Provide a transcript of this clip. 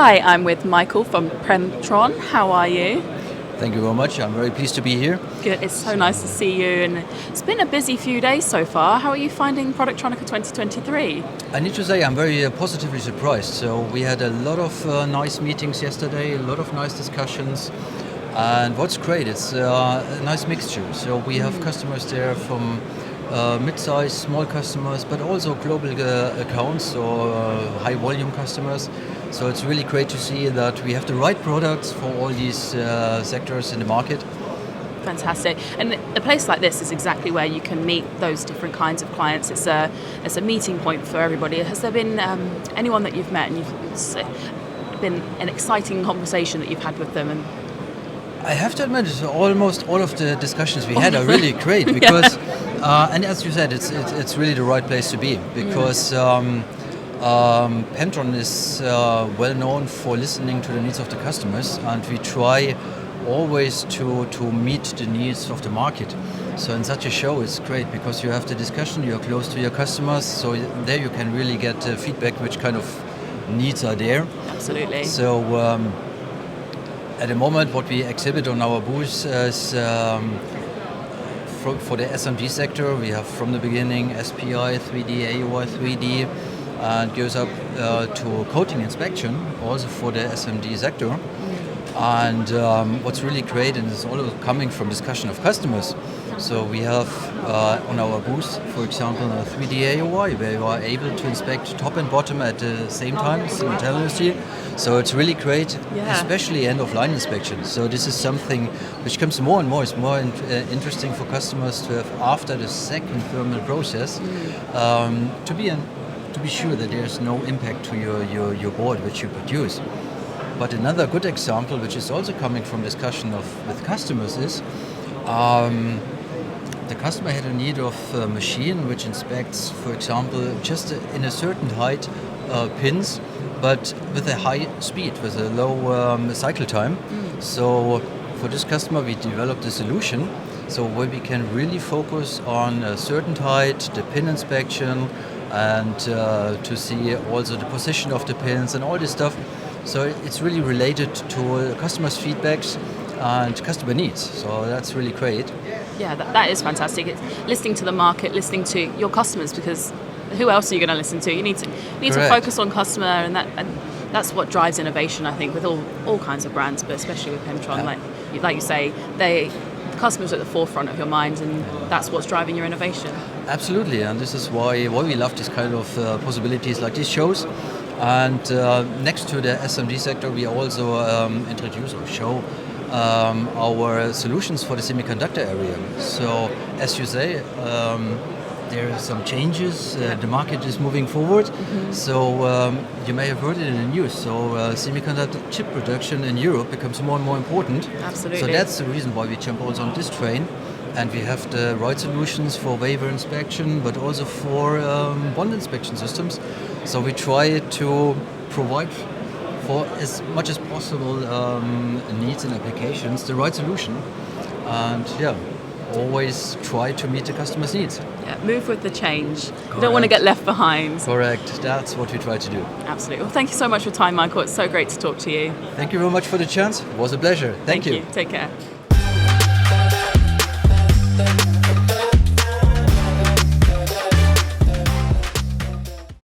Hi, I'm with Michael from Pemtron. How are you? Thank you very much. I'm very pleased to be here. Good. It's so nice to see you, and it's been a busy few days so far. How are you finding productronica 2023? I need to say I'm very positively surprised. So we had a lot of nice meetings yesterday, a lot of nice discussions. And what's great, it's a nice mixture. So we have customers there from mid-sized, small customers, but also global accounts or high-volume customers. So it's really great to see that we have the right products for all these sectors in the market. Fantastic. And a place like this is exactly where you can meet those different kinds of clients. It's a meeting point for everybody. Has there been anyone that you've met and it's been an exciting conversation that you've had with them? And I have to admit, almost all of the discussions we had are really great because, and as you said, it's really the right place to be because Pemtron is well known for listening to the needs of the customers, and we try always to meet the needs of the market. So in such a show, it's great because you have the discussion, you're close to your customers, so there you can really get feedback which kind of needs are there. Absolutely. So. At the moment, what we exhibit on our booth is for the SMD sector. We have from the beginning SPI, 3D, AOI, 3D, and goes up to coating inspection, also for the SMD sector. And what's really great, and it's all coming from discussion of customers. So we have on our booth, for example, a 3D AOI, where you are able to inspect top and bottom at the same time, simultaneously. So it's really great, especially end-of-line inspection. So this is something which comes more and more. It's more interesting for customers to have after the second thermal process to be sure that there's no impact to your board which you produce. But another good example, which is also coming from discussion with customers, is the customer had a need of a machine which inspects, for example, just in a certain height pins, but with a high speed, with a low cycle time. So for this customer, we developed a solution so where we can really focus on a certain height, the pin inspection, and to see also the position of the pins and all this stuff. So it's really related to customers' feedbacks and customer needs. So that's really great. Yeah, that is fantastic. It's listening to the market, listening to your customers, because who else are you going to listen to? You need to focus on customer, and that's what drives innovation, I think, with all kinds of brands, but especially with Pemtron. Like you say, the customers are at the forefront of your mind, and that's what's driving your innovation. Absolutely, and this is why we love this kind of possibilities like these shows. And next to the SMD sector, we also introduce or show our solutions for the semiconductor area. So, as you say, there are some changes. The market is moving forward. So, you may have heard it in the news. So, semiconductor chip production in Europe becomes more and more important. Absolutely. So that's the reason why we jump also on this train. And we have the right solutions for wafer inspection, but also for bond inspection systems. So we try to provide for as much as possible needs and applications the right solution. And always try to meet the customer's needs. Yeah, move with the change. You don't want to get left behind. Correct. That's what we try to do. Absolutely. Well, thank you so much for your time, Michael. It's so great to talk to you. Thank you very much for the chance. It was a pleasure. Thank you. Take care.